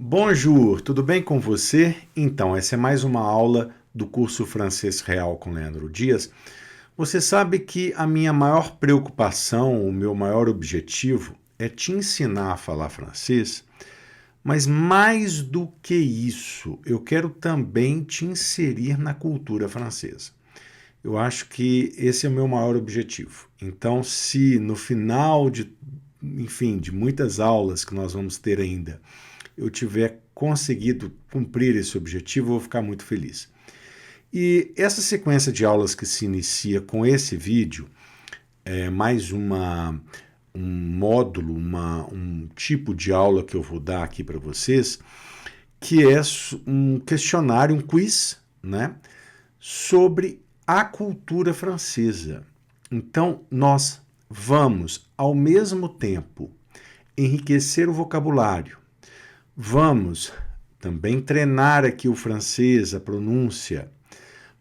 Bonjour, tudo bem com você? Então, essa é mais uma aula do curso Francês Real com Leandro Dias. Você sabe que a minha maior preocupação, o meu maior objetivo é te ensinar a falar francês, mas mais do que isso, eu quero também te inserir na cultura francesa. Eu acho que esse é o meu maior objetivo. Então, se no final de muitas aulas que nós vamos ter ainda, eu tiver conseguido cumprir esse objetivo, eu vou ficar muito feliz. E essa sequência de aulas que se inicia com esse vídeo é mais um módulo, um tipo de aula que eu vou dar aqui para vocês, que é um questionário, um quiz, né, sobre a cultura francesa. Então, nós vamos, ao mesmo tempo, enriquecer o vocabulário. Vamos também treinar aqui o francês, a pronúncia,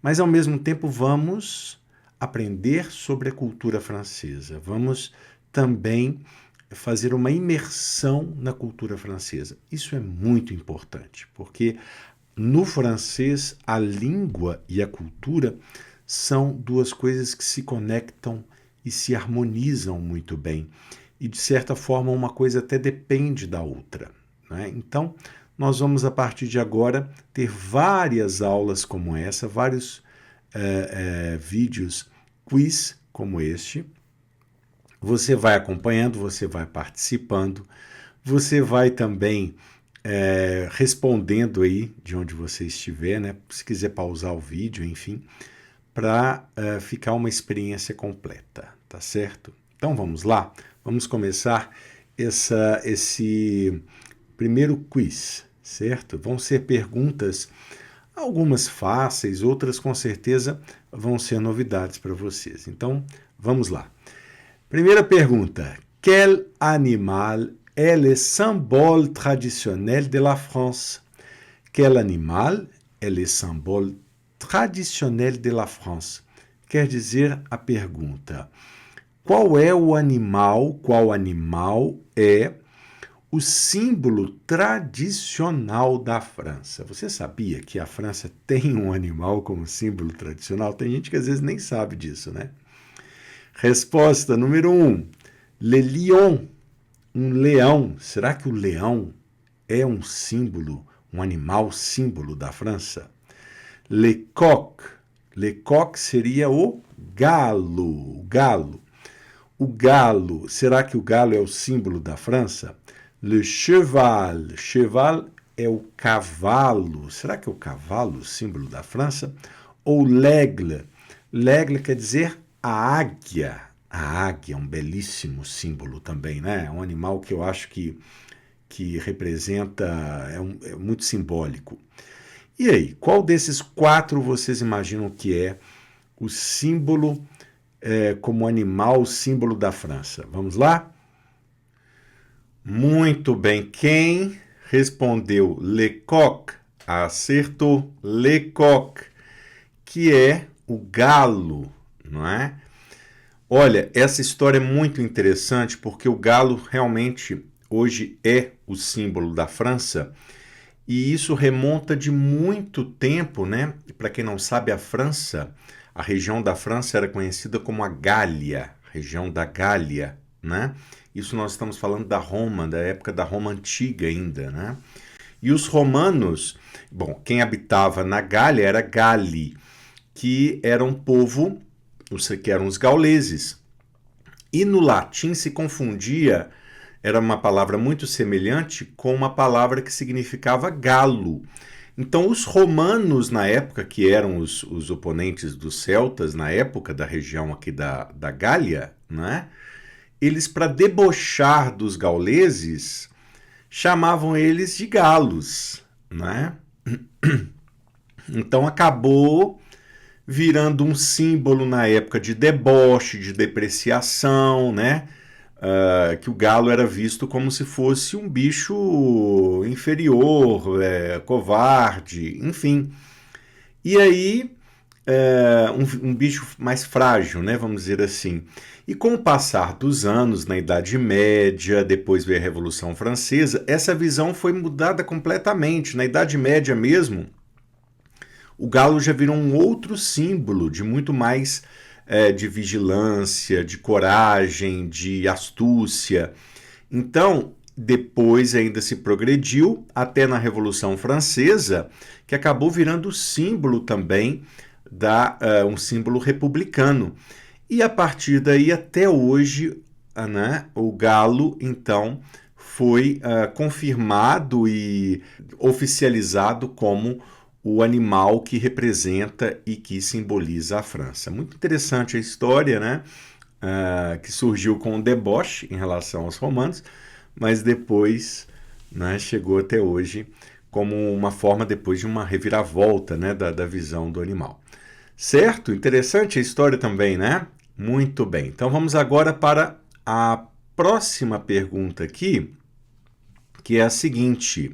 mas ao mesmo tempo vamos aprender sobre a cultura francesa. Vamos também fazer uma imersão na cultura francesa. Isso é muito importante, porque no francês a língua e a cultura são duas coisas que se conectam e se harmonizam muito bem. E de certa forma uma coisa até depende da outra. Né? Então, nós vamos a partir de agora ter várias aulas como essa, vários vídeos, quiz como este. Você vai acompanhando, você vai participando, você vai também respondendo aí de onde você estiver, né? Se quiser pausar o vídeo, enfim, para ficar uma experiência completa, tá certo? Então vamos lá, vamos começar esse primeiro quiz, certo? Vão ser perguntas, algumas fáceis, outras com certeza vão ser novidades para vocês. Então, vamos lá. Primeira pergunta. Quel animal est le symbole traditionnel de la France? Quel animal est le symbole traditionnel de la France? Quer dizer a pergunta. Qual animal é o símbolo tradicional da França? Você sabia que a França tem um animal como símbolo tradicional? Tem gente que às vezes nem sabe disso, né? Resposta número 1. Le lion, um leão. Será que o leão é um símbolo, um animal símbolo da França? Le coq. Le coq seria o galo. O galo, será que o galo é o símbolo da França? Le cheval. Cheval é o cavalo. Será que é o cavalo o símbolo da França? Ou l'aigle. L'aigle quer dizer a águia. A águia é um belíssimo símbolo também, né? É um animal que eu acho que representa, é muito simbólico. E aí, qual desses quatro vocês imaginam que é o símbolo como animal, o símbolo da França? Vamos lá? Muito bem. Quem respondeu Le Coq? Acertou. Le Coq, que é o galo, não é? Olha, essa história é muito interessante porque o galo realmente hoje é o símbolo da França e isso remonta de muito tempo, né? Para quem não sabe, a França, a região da França era conhecida como a Gália, região da Gália, né? Isso nós estamos falando da Roma, da época da Roma antiga ainda, né? E os romanos, bom, quem habitava na Gália era Gali, que era um povo, que eram os gauleses. E no latim se confundia, era uma palavra muito semelhante com uma palavra que significava galo. Então os romanos na época, que eram os oponentes dos celtas na época da região aqui da Gália, né? Eles, para debochar dos gauleses, chamavam eles de galos, né? Então acabou virando um símbolo na época de deboche, de depreciação, né? Que o galo era visto como se fosse um bicho inferior, covarde, enfim. E aí um bicho mais frágil, né, vamos dizer assim. E com o passar dos anos, na Idade Média, depois veio a Revolução Francesa, essa visão foi mudada completamente. Na Idade Média mesmo, o galo já virou um outro símbolo de muito mais de vigilância, de coragem, de astúcia. Então, depois ainda se progrediu até na Revolução Francesa, que acabou virando símbolo também um símbolo republicano. E a partir daí até hoje, né, o galo então foi confirmado e oficializado como o animal que representa e que simboliza a França. Muito interessante a história, né? Que surgiu com um deboche em relação aos romanos, mas depois, né, chegou até hoje como uma forma depois de uma reviravolta, né, da visão do animal. Certo? Interessante a história também, né? Muito bem. Então vamos agora para a próxima pergunta aqui, que é a seguinte.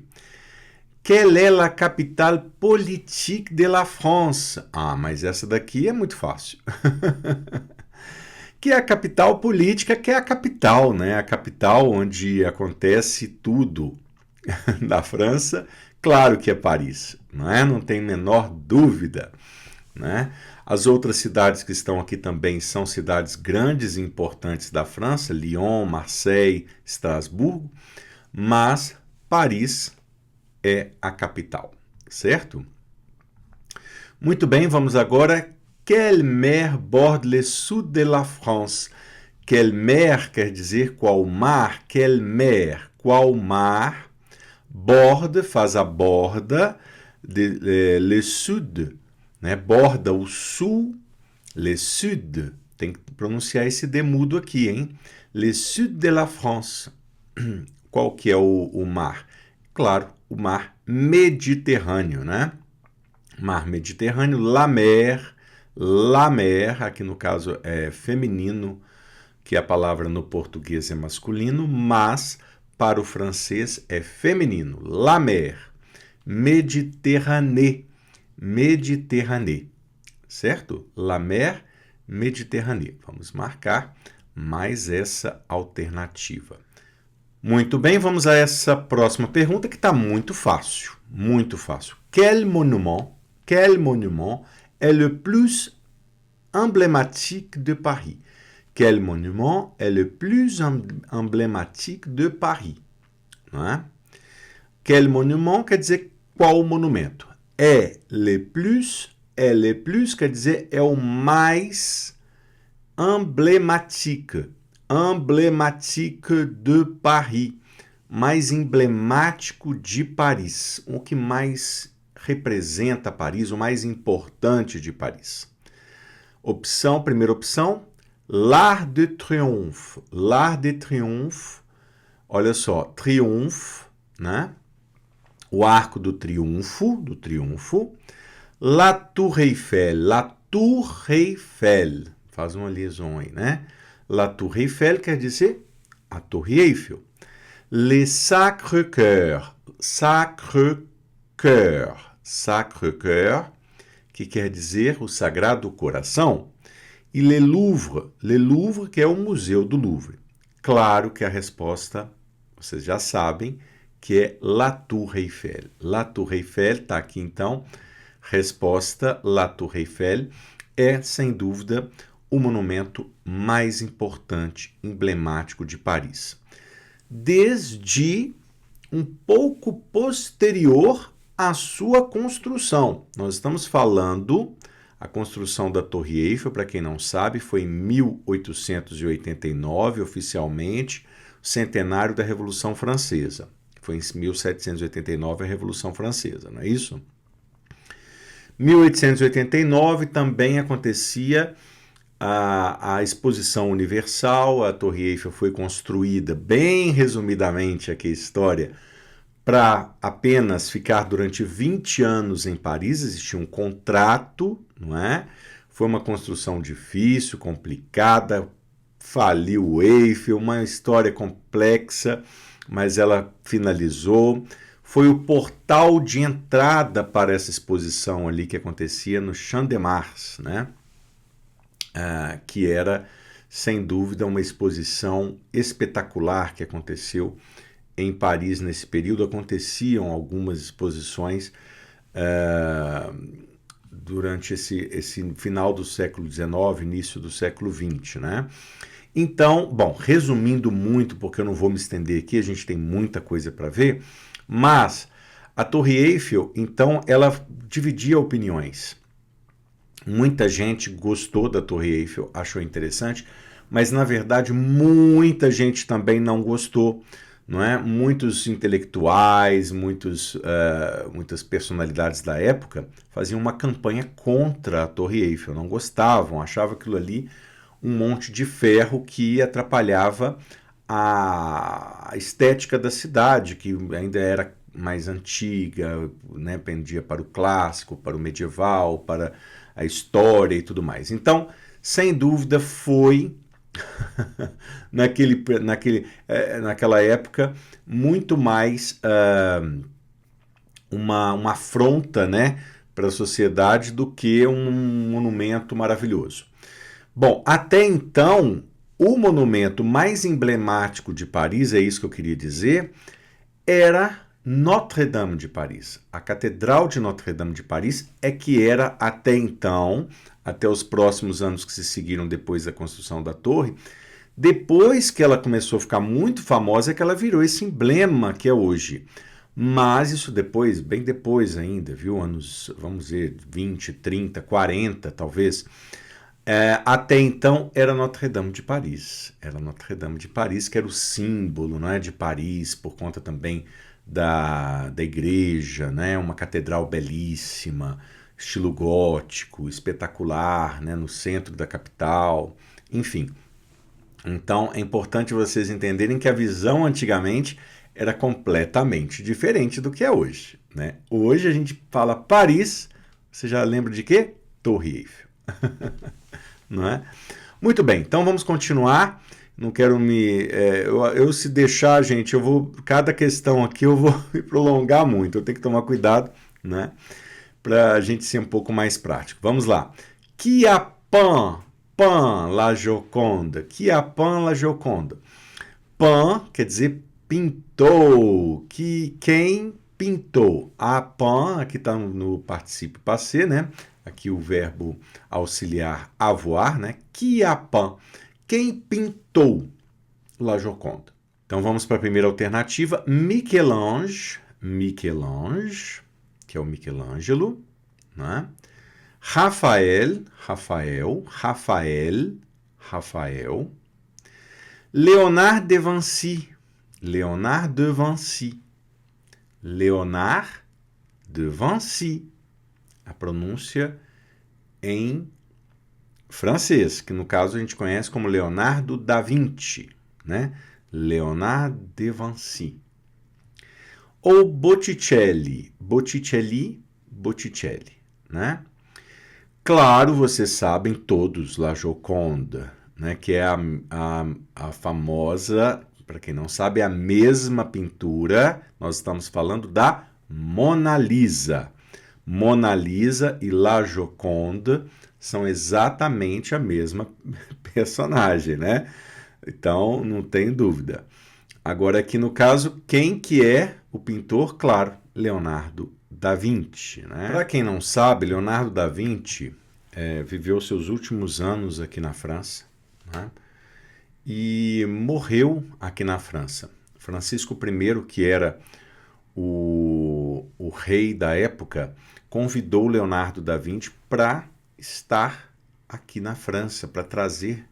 Quelle est la capitale politique de la France? Ah, mas essa daqui é muito fácil. Que é a capital política, que é a capital, né? A capital onde acontece tudo da França. Claro que é Paris, não é? Não tem menor dúvida, né? As outras cidades que estão aqui também são cidades grandes e importantes da França, Lyon, Marseille, Estrasburgo, mas Paris é a capital, certo? Muito bem, vamos agora. Quelle mer borde le sud de la France? Quelle mer quer dizer qual mar, quelle mer, qual mar, borde faz a borda, le sud, né? Borda o sul, le sud, tem que pronunciar esse D mudo aqui, hein? Le sud de la France. Qual que é o mar? Claro, o mar Mediterrâneo, né? Mar Mediterrâneo, la mer, aqui no caso é feminino, que a palavra no português é masculino, mas para o francês é feminino, la mer, Méditerranée, certo? La mer Méditerranée. Vamos marcar mais essa alternativa. Muito bem, vamos a essa próxima pergunta que está muito fácil, muito fácil. Quel monument est le plus emblématique de Paris? Quel monument est le plus emblématique de Paris? Não é? Quel monument quer dizer qual monumento? É le plus quer dizer é o mais emblématique de Paris, mais emblemático de Paris, o que mais representa Paris, o mais importante de Paris. Primeira opção, l'Arc de Triomphe. L'Arc de Triomphe, olha só, Triomphe, né? O Arco do Triunfo, La Tour Eiffel, faz uma liaison aí, né? La Tour Eiffel quer dizer a Torre Eiffel. Le Sacré-Cœur, que quer dizer o Sagrado Coração. E Le Louvre, que é o Museu do Louvre. Claro que a resposta, vocês já sabem, que é La Tour Eiffel. La Tour Eiffel está aqui então. Resposta, La Tour Eiffel é, sem dúvida, o monumento mais importante, emblemático de Paris. Desde um pouco posterior à sua construção. Nós estamos falando, a construção da Torre Eiffel, para quem não sabe, foi em 1889, oficialmente, centenário da Revolução Francesa. Foi em 1789 a Revolução Francesa, não é isso? 1889 também acontecia a Exposição Universal. A Torre Eiffel foi construída, bem resumidamente aqui a história, para apenas ficar durante 20 anos em Paris. Existia um contrato, não é? Foi uma construção difícil, complicada, faliu o Eiffel, uma história complexa, mas ela finalizou. foi o portal de entrada para essa exposição ali que acontecia no Champ de Mars, né? Que era, sem dúvida, uma exposição espetacular que aconteceu em Paris nesse período. Aconteciam algumas exposições durante esse final do século XIX, início do século XX, né? Então, bom, resumindo muito, porque eu não vou me estender aqui, a gente tem muita coisa para ver, mas a Torre Eiffel, então, ela dividia opiniões. Muita gente gostou da Torre Eiffel, achou interessante, mas na verdade muita gente também não gostou, não é? Muitos intelectuais, muitas personalidades da época faziam uma campanha contra a Torre Eiffel, não gostavam, achavam aquilo ali um monte de ferro que atrapalhava a estética da cidade, que ainda era mais antiga, né? Pendia para o clássico, para o medieval, para a história e tudo mais. Então, sem dúvida, foi naquela época muito mais uma afronta, né, para a sociedade do que um monumento maravilhoso. Bom, até então, o monumento mais emblemático de Paris, é isso que eu queria dizer, era Notre-Dame de Paris. A Catedral de Notre-Dame de Paris é que era até então, até os próximos anos que se seguiram depois da construção da torre, depois que ela começou a ficar muito famosa, é que ela virou esse emblema que é hoje. Mas isso depois, bem depois ainda, viu? Anos, vamos dizer, 20, 30, 40 talvez. Até então era Notre-Dame de Paris. Era Notre-Dame de Paris, que era o símbolo, não é, de Paris, por conta também da igreja, né? Uma catedral belíssima, estilo gótico, espetacular, né? No centro da capital, enfim. Então é importante vocês entenderem que a visão antigamente era completamente diferente do que é hoje, né? Hoje a gente fala Paris, você já lembra de quê? Torre Eiffel. Não é? Muito bem, então vamos continuar. Não quero eu se deixar, gente, cada questão aqui eu vou me prolongar muito. Eu tenho que tomar cuidado, né? Para a gente ser um pouco mais prático. Vamos lá. Qui a peint la Joconde? Qui a peint la Joconde? Peint quer dizer pintou. Quem pintou? A peint, aqui está no particípio passé, né? Aqui o verbo auxiliar avoir, né? Qui a peint? Quem pintou La Joconde? Então vamos para a primeira alternativa. Michel-Ange, que é o Michelangelo, né? Rafael. Léonard de Vinci. A pronúncia em francês, que no caso a gente conhece como Leonardo da Vinci, né? Léonard de Vinci. Ou Botticelli, né? Claro, vocês sabem todos La Joconde, né? Que é a famosa, para quem não sabe, a mesma pintura. Nós estamos falando da Mona Lisa. Mona Lisa e La Joconde são exatamente a mesma personagem, né? Então, não tem dúvida. Agora, aqui no caso, quem que é o pintor? Claro, Leonardo da Vinci, né? Para quem não sabe, Leonardo da Vinci viveu seus últimos anos aqui na França, né? E morreu aqui na França. Francisco I, que era o rei da época, convidou Leonardo da Vinci para estar aqui na França, para trazer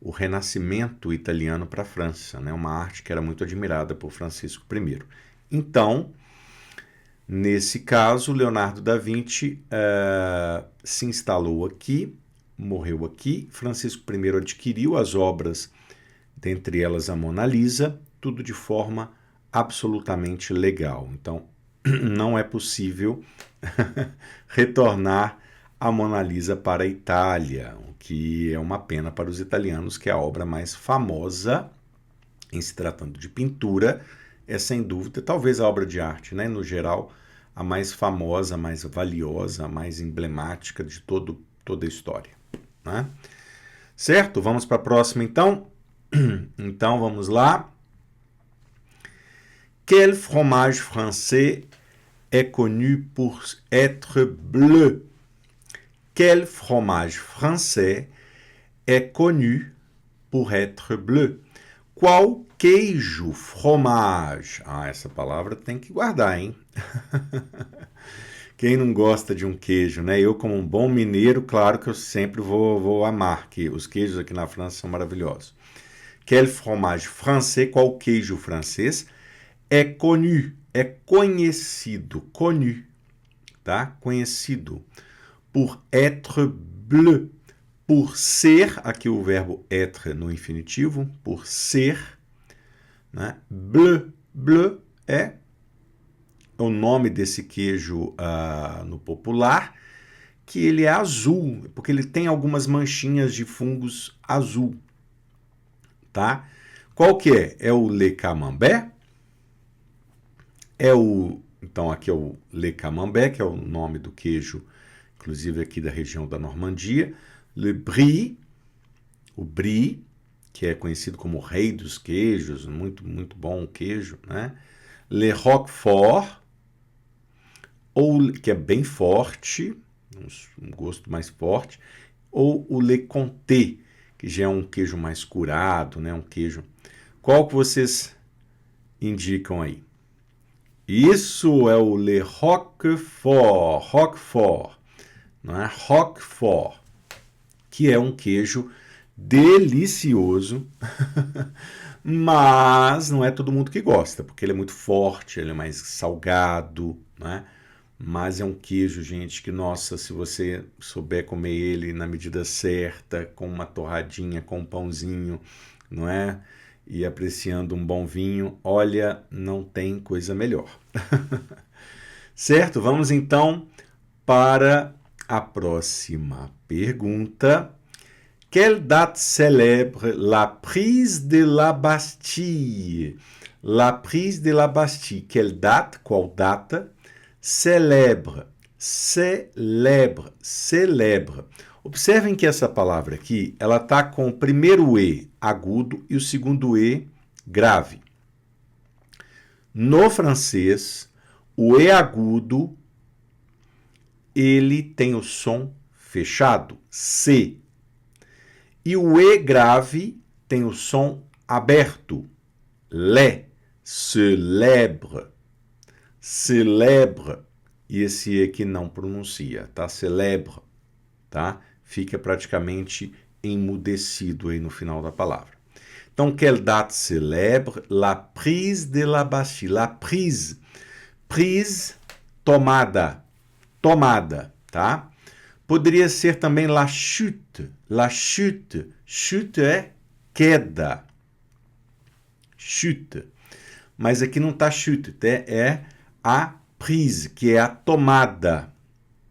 o Renascimento italiano para a França, né? Uma arte que era muito admirada por Francisco I. Então, nesse caso, Leonardo da Vinci se instalou aqui, morreu aqui, Francisco I adquiriu as obras, dentre elas a Mona Lisa, tudo de forma absolutamente legal. Então, não é possível retornar a Mona Lisa para a Itália, o que é uma pena para os italianos, que é a obra mais famosa, em se tratando de pintura, é sem dúvida, talvez a obra de arte, né, no geral, a mais famosa, a mais valiosa, a mais emblemática de toda a história, né? Certo? Vamos para a próxima, então? Então, vamos lá. Quel fromage français est connu pour être bleu? Quel fromage français est connu pour être bleu? Qual queijo, fromage? Ah, essa palavra tem que guardar, hein? Quem não gosta de um queijo, né? Eu, como um bom mineiro, claro que eu sempre vou amar, que os queijos aqui na França são maravilhosos. Quel fromage français? Qual queijo francês? É connu, é conhecido, connu, tá? Conhecido. Por être bleu, por ser, aqui o verbo être no infinitivo, por ser, né? Bleu, bleu é o nome desse queijo no popular, que ele é azul, porque ele tem algumas manchinhas de fungos azul, tá? Qual que é? É o Le Camembert? Então aqui é o Le Camembert, que é o nome do queijo, inclusive aqui da região da Normandia. Le Brie, o Brie, que é conhecido como o rei dos queijos, muito, muito bom o queijo, né? Le Roquefort, que é bem forte, um gosto mais forte, ou o Le Comté, que já é um queijo mais curado, né? Um queijo. Qual que vocês indicam aí? Isso é o Le Roquefort, Roquefort, não é? Roquefort, que é um queijo delicioso, mas não é todo mundo que gosta, porque ele é muito forte, ele é mais salgado, né? Mas é um queijo, gente, que, nossa, se você souber comer ele na medida certa, com uma torradinha, com um pãozinho, não é? E apreciando um bom vinho, olha, não tem coisa melhor. Certo? Vamos então para a próxima pergunta. Quelle date célèbre la prise de la Bastille? La prise de la Bastille. Quelle date? Qual data? Célèbre. Célèbre. Célèbre. Observem que essa palavra aqui, ela está com o primeiro E agudo e o segundo E grave. No francês, o E agudo, ele tem o som fechado, C. E o E grave tem o som aberto, Lé, célèbre, célèbre. E esse E aqui não pronuncia, tá? Célèbre, tá? Fica praticamente emudecido aí no final da palavra. Então, quelle date célèbre la prise de la Bastille? La prise, prise, tomada, tomada, tá? Poderia ser também la chute, la chute. Chute é queda, chute. Mas aqui não está chute, é a prise, que é a tomada.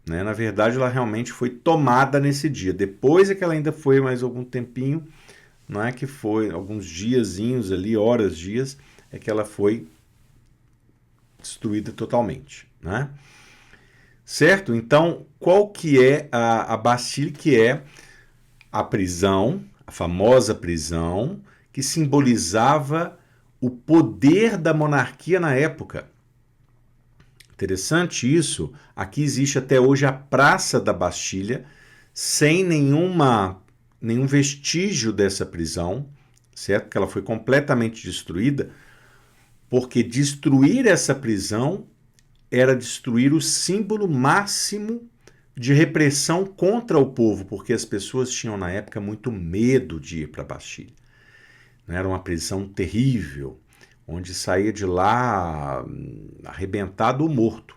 Né? Na verdade, ela realmente foi tomada nesse dia. Depois é que ela ainda foi mais algum tempinho, não é que foi alguns diazinhos ali, horas, dias, é que ela foi destruída totalmente, né? Certo? Então, qual que é a Bastille, que é a prisão, a famosa prisão, que simbolizava o poder da monarquia na época. Interessante isso. Aqui existe até hoje a Praça da Bastilha, sem nenhum vestígio dessa prisão, certo? Que ela foi completamente destruída, porque destruir essa prisão era destruir o símbolo máximo de repressão contra o povo, porque as pessoas tinham na época muito medo de ir para a Bastilha. Era uma prisão terrível, onde saía de lá arrebentado ou morto.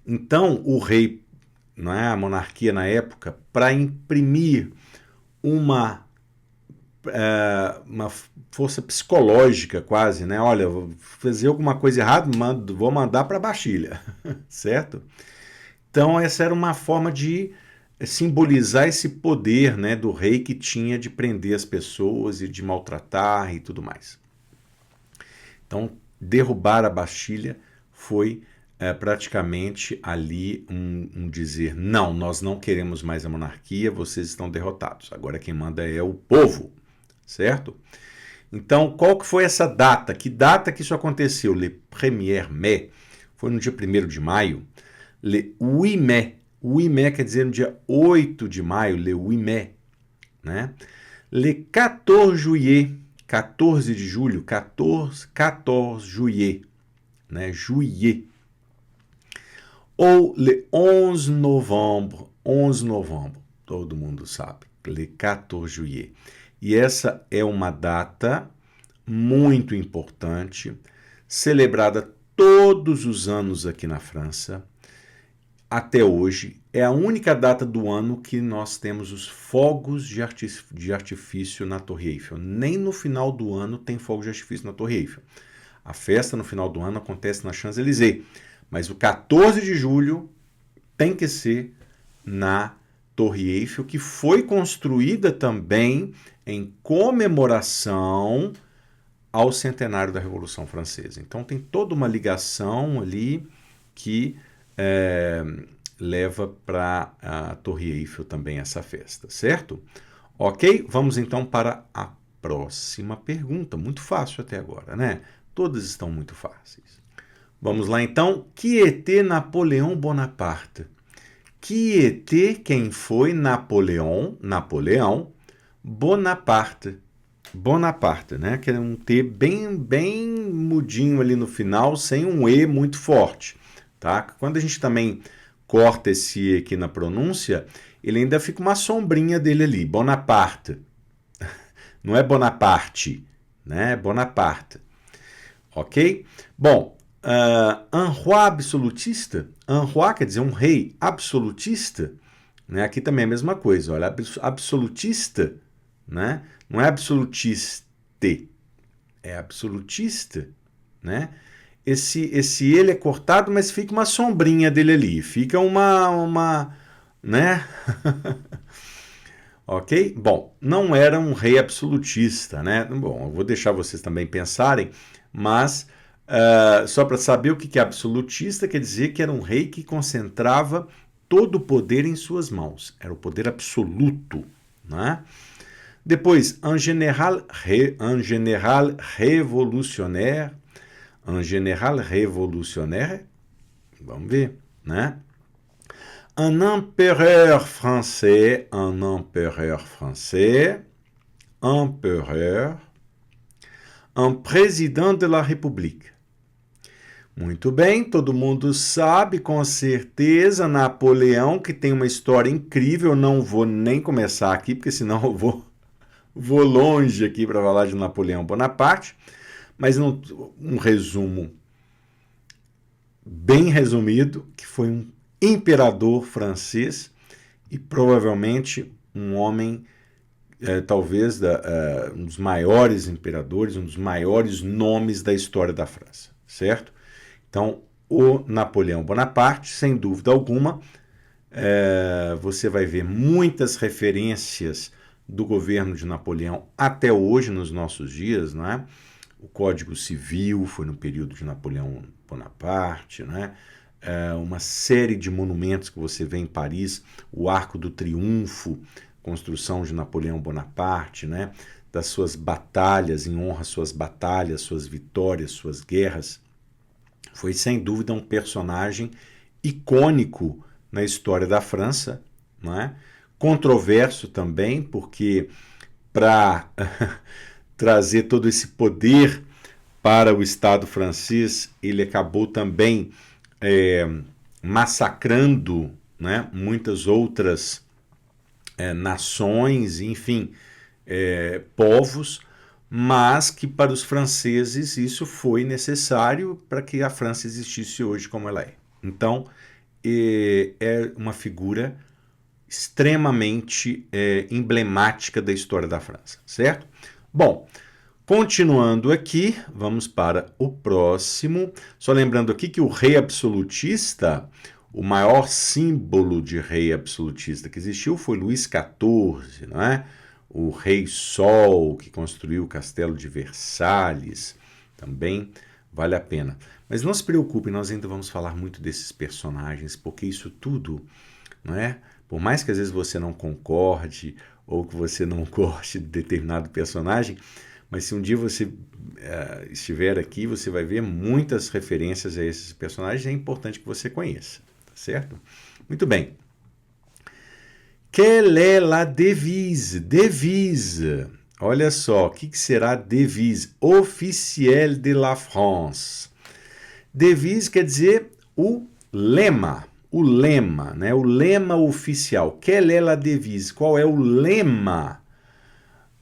Então, o rei, a monarquia na época, para imprimir uma força psicológica quase, né? Olha, vou fazer alguma coisa errada, vou mandar para a Bastilha, certo? Então, essa era uma forma de simbolizar esse poder, né, do rei que tinha de prender as pessoas e de maltratar e tudo mais. Então, derrubar a Bastilha foi praticamente ali um dizer, não, nós não queremos mais a monarquia, vocês estão derrotados. Agora quem manda é o povo, certo? Então, qual que foi essa data? Que data que isso aconteceu? Le 1er mai, foi no dia 1º de maio. Le 8 mai, 8 mai quer dizer no dia 8 de maio, le 8 mai, né? Le 14 juillet, 14 de julho, 14 juillet, né? Juillet. Ou le 11 novembre, 11 novembro, todo mundo sabe, le 14 juillet. E essa é uma data muito importante, celebrada todos os anos aqui na França, até hoje. É a única data do ano que nós temos os fogos de artifício na Torre Eiffel. Nem no final do ano tem fogos de artifício na Torre Eiffel. A festa no final do ano acontece na Champs-Élysées, mas o 14 de julho tem que ser na Torre Eiffel, que foi construída também em comemoração ao centenário da Revolução Francesa. Então tem toda uma ligação ali que leva para a Torre Eiffel também essa festa, certo? Ok? Vamos então para a próxima pergunta. Muito fácil até agora, né? Todas estão muito fáceis. Vamos lá então. Qui était Napoléon Bonaparte? Qui était, quem foi Napoleão Bonaparte. Bonaparte, né? Que é um T bem mudinho ali no final, sem um E muito forte, tá? Quando a gente também corta esse E aqui na pronúncia, ele ainda fica uma sombrinha dele ali, Bonaparte. Não é Bonaparte, né? Bonaparte. Ok? Bom, un roi absolutiste, un roi quer dizer um rei absolutista, né? Aqui também é a mesma coisa, olha, absolutista, né? Não é absolutiste, é absolutista, né? Esse ele é cortado, mas fica uma sombrinha dele ali, fica né? Ok? Bom, não era um rei absolutista, né? Bom, eu vou deixar vocês também pensarem, mas só para saber o que é absolutista, quer dizer que era um rei que concentrava todo o poder em suas mãos, era o poder absoluto, né? Depois, un général révolutionnaire, vamos ver, né? Un empereur français, un président de la République. Muito bem, todo mundo sabe com certeza, Napoleão, que tem uma história incrível, não vou nem começar aqui, porque senão eu vou longe aqui para falar de Napoleão Bonaparte, mas um resumo bem resumido, que foi um imperador francês e provavelmente um homem, talvez um dos maiores imperadores, um dos maiores nomes da história da França, certo? Então, o Napoleão Bonaparte, sem dúvida alguma, você vai ver muitas referências do governo de Napoleão até hoje, nos nossos dias, né? O Código Civil foi no período de Napoleão Bonaparte, né? Uma série de monumentos que você vê em Paris, o Arco do Triunfo, construção de Napoleão Bonaparte, né? Das suas batalhas, em honra às suas batalhas, suas vitórias, suas guerras. Foi, sem dúvida, um personagem icônico na história da França, né? Controverso também, porque para trazer todo esse poder para o Estado francês, ele acabou também massacrando, né, muitas outras nações, enfim, povos, mas que para os franceses isso foi necessário para que a França existisse hoje como ela é. Então, é uma figura extremamente emblemática da história da França, certo? Bom, continuando aqui, vamos para o próximo. Só lembrando aqui que o rei absolutista, o maior símbolo de rei absolutista que existiu foi Luís XIV, não é? O rei Sol, que construiu o castelo de Versalhes, também vale a pena. Mas não se preocupe, nós ainda vamos falar muito desses personagens, porque isso tudo, não é? Por mais que às vezes você não concorde ou que você não goste de determinado personagem, mas se um dia você estiver aqui, você vai ver muitas referências a esses personagens, é importante que você conheça, tá certo? Muito bem. Quelle est la devise? Devise. Olha só, o que será devise? Officielle de la France. Devise quer dizer o lema, né? O lema oficial. Quelle est la devise? Qual é o lema?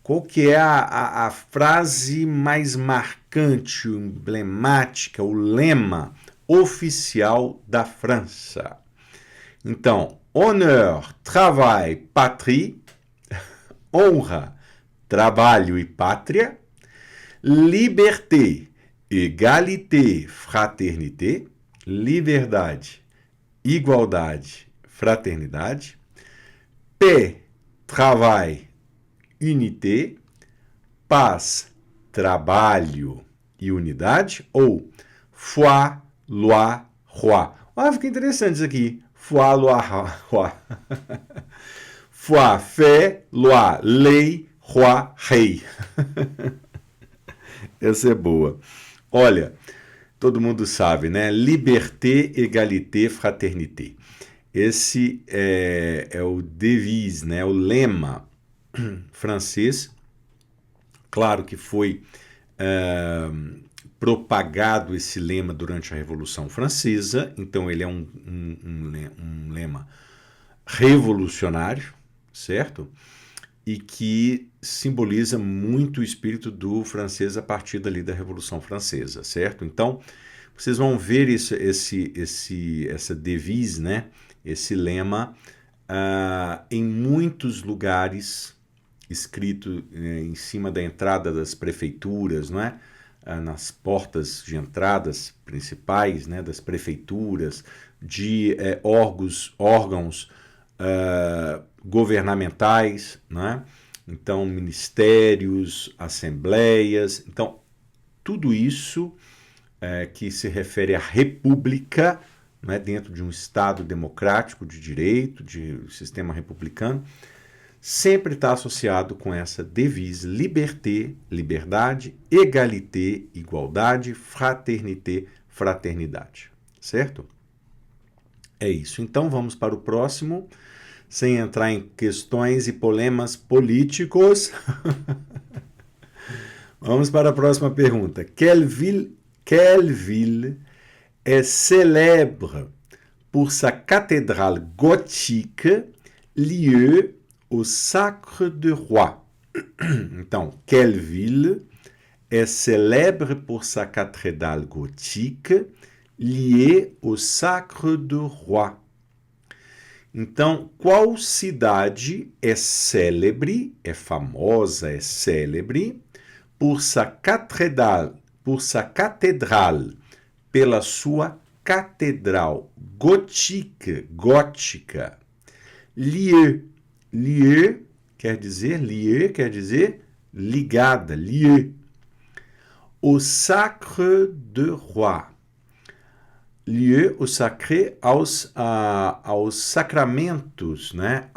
Qual que é a frase mais marcante, emblemática, o lema oficial da França? Então, honneur, travail, patrie, honra, trabalho e pátria, liberté, égalité, fraternité, liberdade, igualdade, fraternidade, paix, travail, unité, paz, trabalho e unidade, ou foi, loi, roi. Fica interessante isso aqui. Foi, loi, roi. Foi, fé, loi, lei, roi, rei. Essa é boa. Olha, todo mundo sabe, né? Liberté, égalité, fraternité. Esse é o devise, né? O lema francês. Claro que foi propagado esse lema durante a Revolução Francesa, então ele é um lema revolucionário, certo? E que simboliza muito o espírito do francês a partir dali da Revolução Francesa, certo? Então, vocês vão ver essa devise, né? Esse lema em muitos lugares, escrito em cima da entrada das prefeituras, não é? Nas portas de entradas principais, né? Das prefeituras, de órgãos governamentais, né? Então, ministérios, assembleias. Então, tudo isso que se refere à república, né, dentro de um Estado democrático de direito, de sistema republicano, sempre está associado com essa devise liberté, liberdade, égalité, igualdade, fraternité, fraternidade. Certo? É isso. Então, vamos para o próximo, sem entrar em questões e problemas políticos. Vamos para a próxima pergunta. Quelle ville est célèbre pour sa cathédrale gothique lieu au Sacre de Roi? Então, quelle ville est célèbre pour sa cathédrale gothique liée au Sacre de Roi? Então, qual cidade é célebre, é famosa, é célebre, por sa cathédrale, pela sua catedral gótica. Lieu quer dizer ligada, lieu. Au Sacre de Roi. Lieu, o sacré, aos sacramentos, né?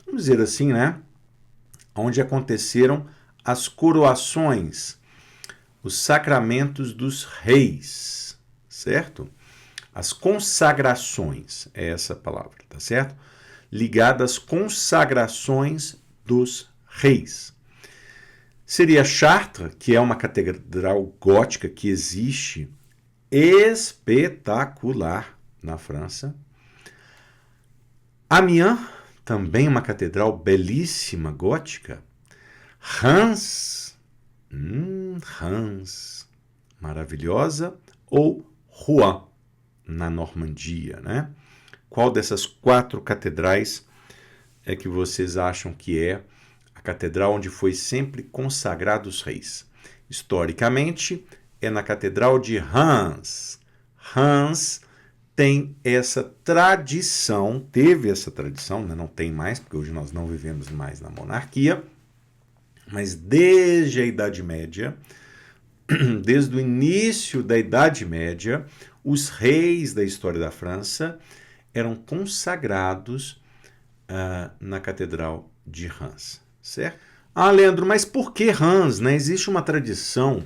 Vamos dizer assim, né? Onde aconteceram as coroações, os sacramentos dos reis, certo? As consagrações, é essa palavra, tá certo? Ligada às consagrações dos reis. Seria Chartres, que é uma catedral gótica que existe, espetacular na França. Amiens, também uma catedral belíssima, gótica. Reims, maravilhosa. Ou Rouen, na Normandia, né? Qual dessas 4 catedrais é que vocês acham que é a catedral onde foi sempre consagrados os reis? Historicamente, é na Catedral de Reims. Reims tem essa tradição, teve essa tradição, né? Não tem mais, porque hoje nós não vivemos mais na monarquia, mas desde a Idade Média, desde o início da Idade Média, os reis da história da França eram consagrados na Catedral de Reims, certo? Ah, Leandro, mas por que Reims, né? Existe uma tradição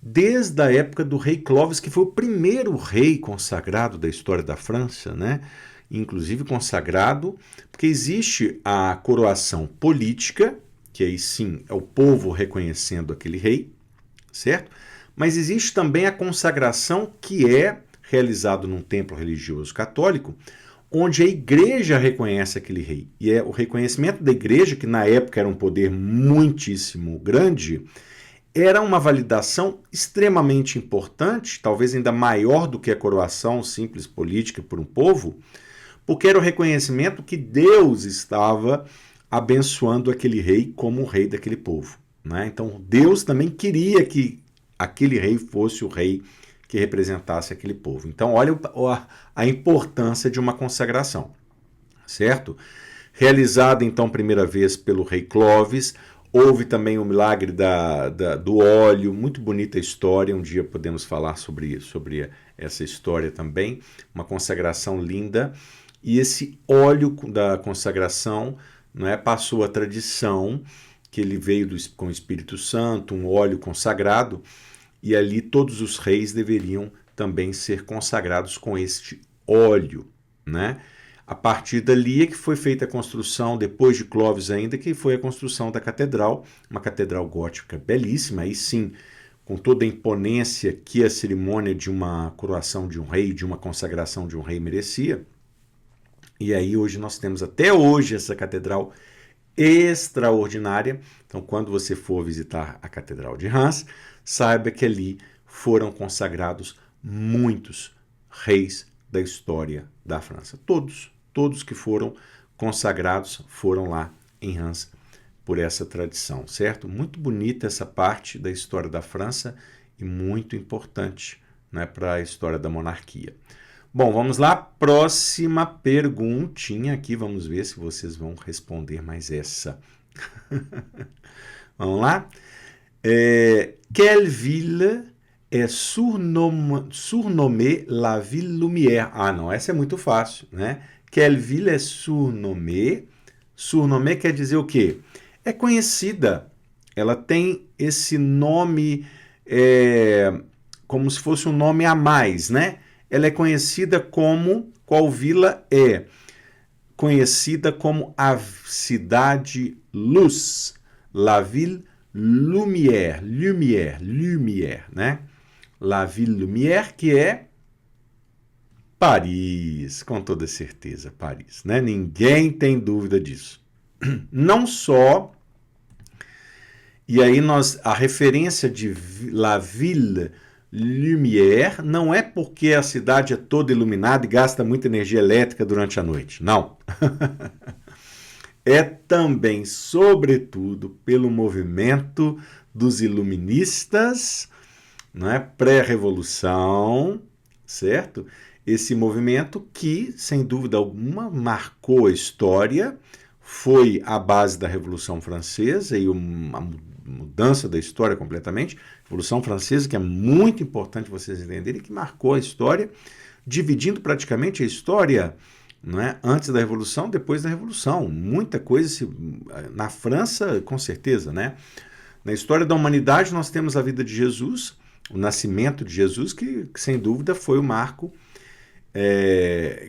desde a época do rei Clovis, que foi o primeiro rei consagrado da história da França, né? Inclusive consagrado, porque existe a coroação política, que aí sim é o povo reconhecendo aquele rei, certo? Mas existe também a consagração que é realizado num templo religioso católico, onde a igreja reconhece aquele rei. E é o reconhecimento da igreja, que na época era um poder muitíssimo grande, era uma validação extremamente importante, talvez ainda maior do que a coroação simples política por um povo, porque era o reconhecimento que Deus estava abençoando aquele rei como o rei daquele povo, né? Então Deus também queria que aquele rei fosse o rei que representasse aquele povo. Então olha a importância de uma consagração, certo? Realizada então primeira vez pelo rei Clovis. Houve também o milagre do óleo, muito bonita história, um dia podemos falar sobre essa história também, uma consagração linda. E esse óleo da consagração, né, passou a tradição que ele veio com o Espírito Santo, um óleo consagrado, e ali todos os reis deveriam também ser consagrados com este óleo, né? A partir dali é que foi feita a construção, depois de Clovis ainda, que foi a construção da catedral, uma catedral gótica belíssima, aí sim, com toda a imponência que a cerimônia de uma coroação de um rei, de uma consagração de um rei merecia. E aí hoje nós temos até hoje essa catedral extraordinária. Então, quando você for visitar a Catedral de Reims, saiba que ali foram consagrados muitos reis da história da França. Todos que foram consagrados foram lá em Reims por essa tradição, certo? Muito bonita essa parte da história da França e muito importante, né, para a história da monarquia. Bom, vamos lá, próxima perguntinha aqui, vamos ver se vocês vão responder mais essa. Vamos lá? Quelle ville est surnommée la ville lumière? Ah, não, essa é muito fácil, né? Quelle ville est surnommée? Surnommée quer dizer o quê? É conhecida, ela tem esse nome como se fosse um nome a mais, né? Ela é conhecida como, qual vila é? Conhecida como a cidade luz, la ville lumière, né? La ville lumière, que é Paris, com toda certeza, Paris, né? Ninguém tem dúvida disso. Não só, e aí a referência de la ville lumière não é porque a cidade é toda iluminada e gasta muita energia elétrica durante a noite, não. É também, sobretudo, pelo movimento dos iluministas, né, pré-revolução, certo? Esse movimento que, sem dúvida alguma, marcou a história, foi a base da Revolução Francesa e uma mudança da história completamente. Revolução Francesa, que é muito importante vocês entenderem, que marcou a história, dividindo praticamente a história, não é? Antes da Revolução, depois da Revolução. Muita coisa na França, com certeza, né? Na história da humanidade, nós temos a vida de Jesus, o nascimento de Jesus, que sem dúvida foi o marco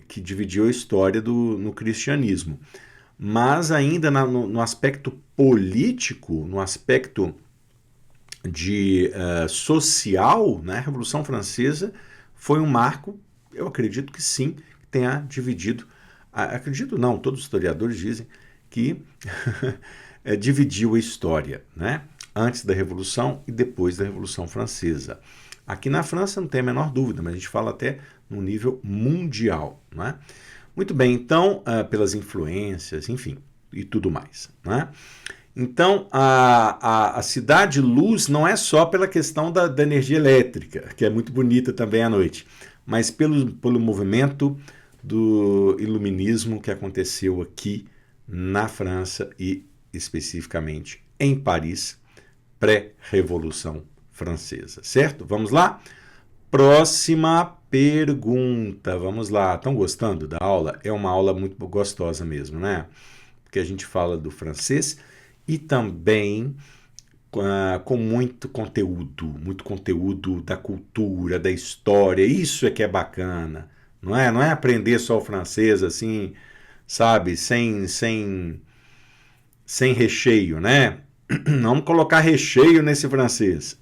que dividiu a história no cristianismo. Mas ainda no aspecto político, no aspecto social, né, a Revolução Francesa foi um marco, eu acredito que sim, que tenha dividido, acredito não, todos os historiadores dizem que dividiu a história, né, antes da Revolução e depois da Revolução Francesa. Aqui na França não tem a menor dúvida, mas a gente fala até no nível mundial, né? Muito bem, então, pelas influências, enfim, e tudo mais, né? Então, a cidade luz não é só pela questão da energia elétrica, que é muito bonita também à noite, mas pelo movimento do iluminismo que aconteceu aqui na França e especificamente em Paris, pré-revolução francesa, certo? Vamos lá? Próxima pergunta. Vamos lá. Estão gostando da aula? É uma aula muito gostosa mesmo, né? Porque a gente fala do francês e também com muito conteúdo da cultura, da história. Isso é que é bacana, não é? Não é aprender só o francês assim, sabe? Sem recheio, né? Vamos colocar recheio nesse francês.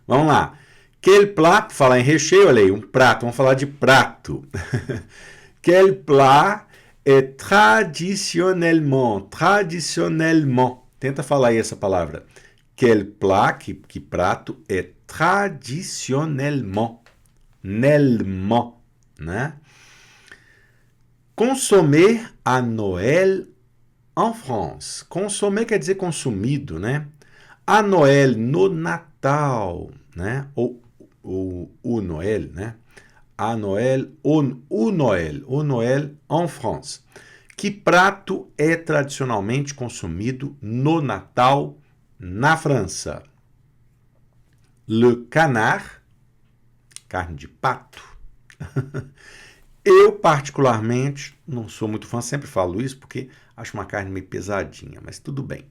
Vamos lá. Quel plat, falar em recheio, olha aí, um prato, vamos falar de prato. Quel plat est traditionnellement, tenta falar aí essa palavra. Quel plat, que prato, é traditionnellement, né? Consommer à Noël en France. Consommer quer dizer consumido, né? À Noël, no Natal, né? Ou o Noël, né? À Noël, o Noël en France. Que prato é tradicionalmente consumido no Natal na França? Le canard, carne de pato. Eu, particularmente, não sou muito fã, sempre falo isso porque acho uma carne meio pesadinha, mas tudo bem.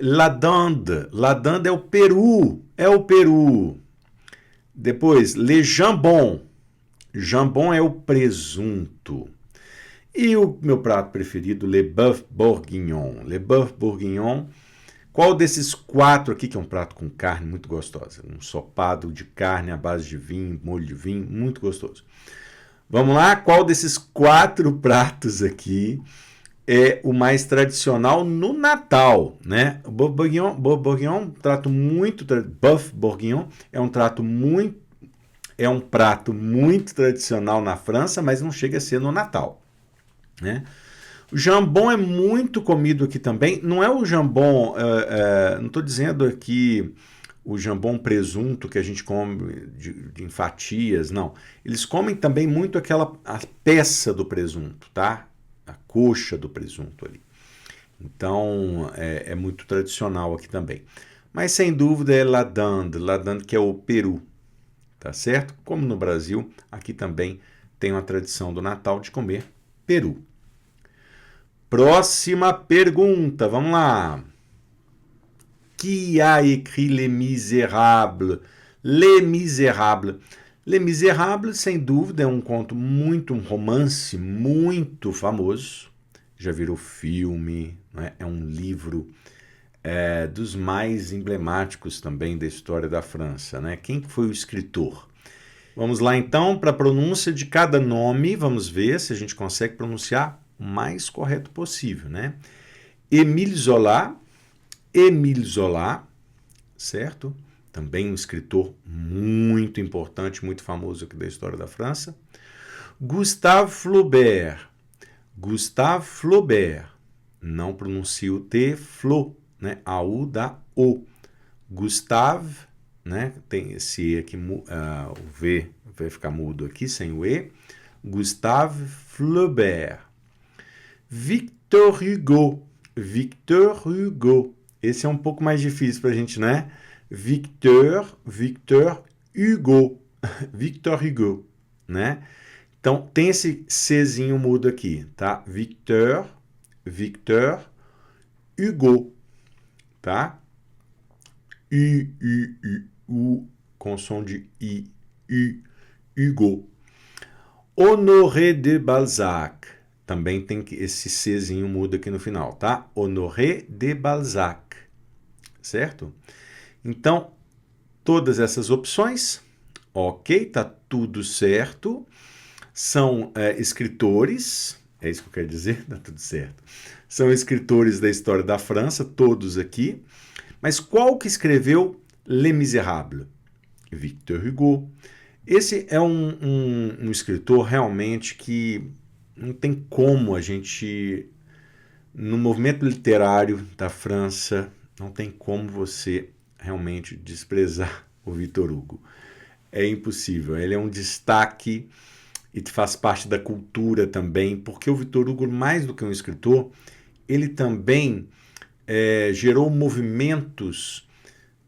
La dinde é o peru. Depois, le jambon é o presunto. E o meu prato preferido, le bœuf bourguignon. Qual desses 4 aqui, que é um prato com carne muito gostosa? Um ensopado de carne à base de vinho, molho de vinho, muito gostoso. Vamos lá, qual desses 4 pratos aqui é o mais tradicional no Natal, né? O bœuf bourguignon é um prato muito tradicional na França, mas não chega a ser no Natal, né? O jambon é muito comido aqui também. Não é o jambon, não estou dizendo aqui o jambon presunto que a gente come em fatias, não. Eles comem também muito a peça do presunto, tá? A coxa do presunto ali. Então, é muito tradicional aqui também. Mas, sem dúvida, é la dinde que é o peru, tá certo? Como no Brasil, aqui também tem uma tradição do Natal de comer peru. Próxima pergunta, vamos lá. Qui a écrit Les Misérables? Les Misérables. Les Misérables, sem dúvida, é um romance muito famoso. Já virou filme, né? É um livro dos mais emblemáticos também da história da França, né? Quem foi o escritor? Vamos lá então para a pronúncia de cada nome. Vamos ver se a gente consegue pronunciar o mais correto possível, né? Émile Zola, certo? Também um escritor muito importante, muito famoso aqui da história da França. Gustave Flaubert, não pronuncia o T, Flo, né? A U da O. Gustave, né? Tem esse E aqui, o V vai ficar mudo aqui, sem o E. Gustave Flaubert. Victor Hugo. Esse é um pouco mais difícil para a gente, né? Victor Hugo. Victor Hugo, né? Então, tem esse Czinho mudo aqui, tá? Victor Hugo, tá? U, com som de I, Hugo. Honoré de Balzac. Também tem esse Czinho mudo aqui no final, tá? Honoré de Balzac, certo? Então, todas essas opções, ok, tá tudo certo. São escritores, é isso que eu quero dizer, tá tudo certo. São escritores da história da França, todos aqui. Mas qual que escreveu Les Misérables? Victor Hugo. Esse é um escritor realmente que não tem como a gente, no movimento literário da França, não tem como você realmente desprezar o Victor Hugo. É impossível. Ele é um destaque e faz parte da cultura também, porque o Victor Hugo, mais do que um escritor, ele também gerou movimentos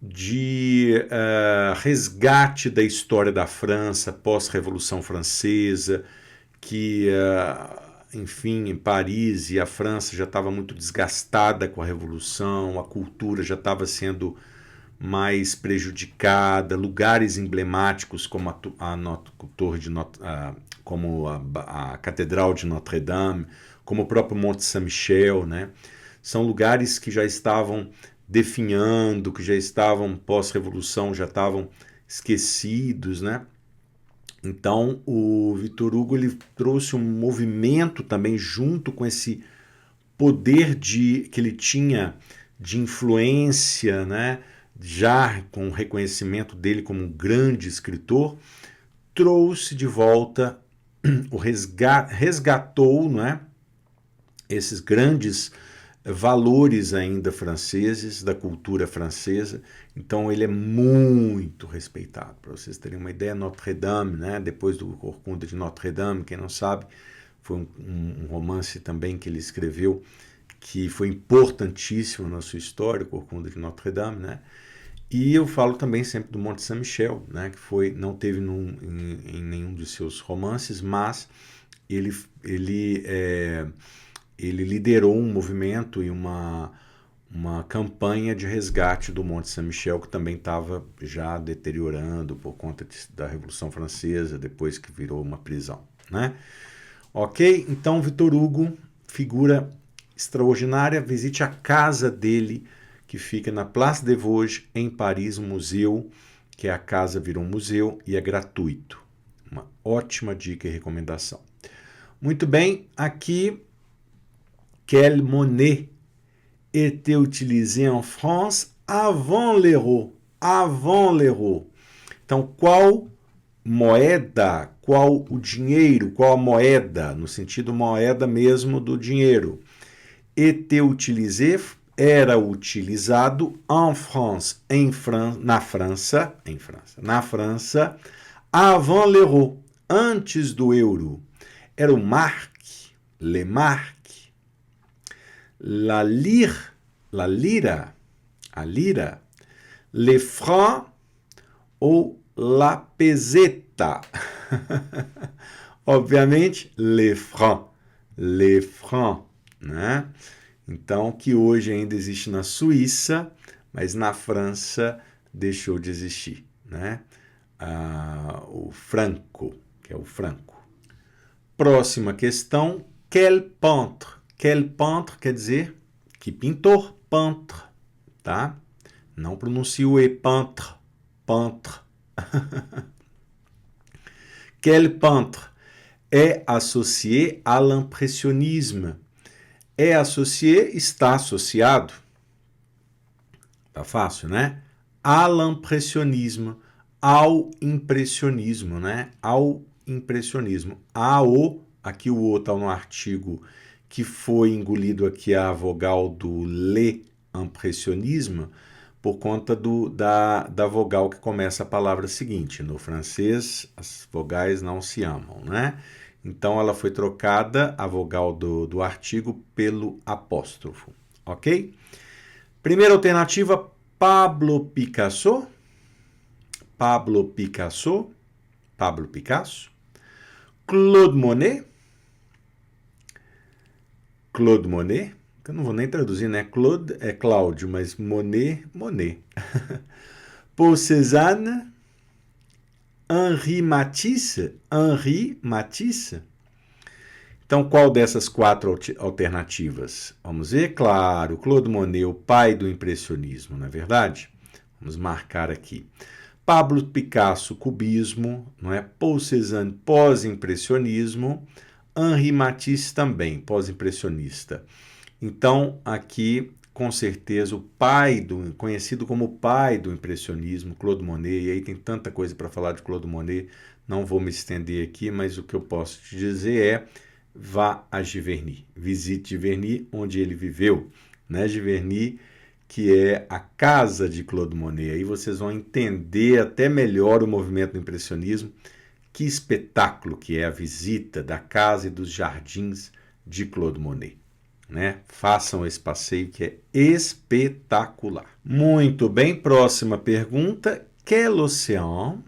de resgate da história da França pós-Revolução Francesa, que, enfim, em Paris e a França já estava muito desgastada com a Revolução, a cultura já estava sendo mais prejudicada, lugares emblemáticos como a Catedral de Notre-Dame, como o próprio Monte Saint-Michel, né? São lugares que já estavam definhando, que já estavam pós-revolução, já estavam esquecidos, né? Então o Victor Hugo ele trouxe um movimento também junto com esse poder que ele tinha de influência, né? Já com o reconhecimento dele como um grande escritor, trouxe de volta, resgatou, não é? Esses grandes valores ainda franceses, da cultura francesa. Então ele é muito respeitado. Para vocês terem uma ideia, Notre-Dame, né? Depois do Corcunda de Notre-Dame, quem não sabe, foi um romance também que ele escreveu, que foi importantíssimo na sua história, o Corcunda de Notre-Dame, né? E eu falo também sempre do Monte Saint-Michel, né? Que não teve em nenhum de seus romances, mas ele liderou um movimento e uma campanha de resgate do Monte Saint-Michel, que também estava já deteriorando por conta da Revolução Francesa, depois que virou uma prisão, né? Ok? Então, Victor Hugo, figura extraordinária. Visite a casa dele, que fica na Place des Vosges, em Paris, um museu, que a casa virou um museu e é gratuito. Uma ótima dica e recomendação. Muito bem, aqui, quelle monnaie était utilisée en France avant l'euro? Avant l'euro. Então, qual moeda, qual o dinheiro, qual a moeda, no sentido moeda mesmo do dinheiro, était utilisé, era utilizado en France, na França, avant l'euro, antes do euro. Era o mark, le mark, la lire, a lira, le franc ou la peseta. Obviamente, le franc, né? Então, que hoje ainda existe na Suíça, mas na França deixou de existir, né? O franco, que é o franco. Próxima questão, quel peintre? Quel peintre quer dizer que pintor, peintre, tá? Não pronuncie o E, peintre, peintre. Quel peintre est associé à l'impressionnisme? É associé, está associado. Tá fácil, né? À l'impressionisme, ao impressionismo, né? Ao impressionismo. Aqui o O está no artigo que foi engolido aqui a vogal do le impressionisme por conta da vogal que começa a palavra seguinte. No francês, as vogais não se amam, né? Então, ela foi trocada, a vogal do artigo, pelo apóstrofo, ok? Primeira alternativa, Pablo Picasso. Claude Monet, que eu não vou nem traduzir, né? Claude é Cláudio, mas Monet. Paul Cézanne, Henri Matisse. Então, qual dessas quatro alternativas? Vamos ver, claro, Claude Monet, o pai do impressionismo, não é verdade? Vamos marcar aqui. Pablo Picasso, cubismo, não é? Paul Cézanne, pós-impressionismo. Henri Matisse também, pós-impressionista. Então, aqui, com certeza, conhecido como o pai do impressionismo, Claude Monet, e aí tem tanta coisa para falar de Claude Monet, não vou me estender aqui, mas o que eu posso te dizer é, vá a Giverny, visite Giverny, onde ele viveu, né? Giverny, que é a casa de Claude Monet, aí vocês vão entender até melhor o movimento do impressionismo, que espetáculo que é a visita da casa e dos jardins de Claude Monet. né? Façam esse passeio que é espetacular. Muito bem, próxima pergunta. Quel océan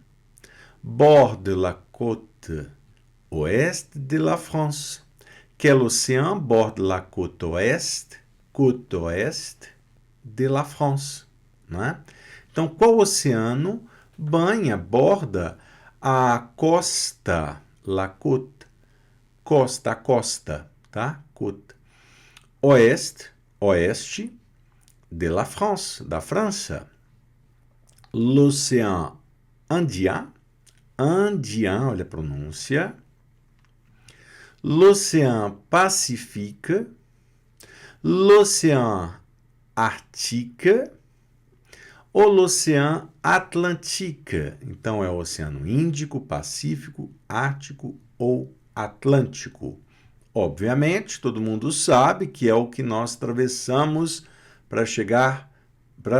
borde la côte ouest de la France? Quel océan borde la côte ouest de la France, né? Então, qual oceano borda a costa, la côte, costa, a costa, tá? Côte. Oeste de la France, da França. L'océan Indien, olha a pronúncia. L'océan Pacifique, l'océan Arctique ou l'océan Atlantique. Então é o Oceano Índico, Pacífico, Ártico ou Atlântico. Obviamente, todo mundo sabe que é o que nós atravessamos para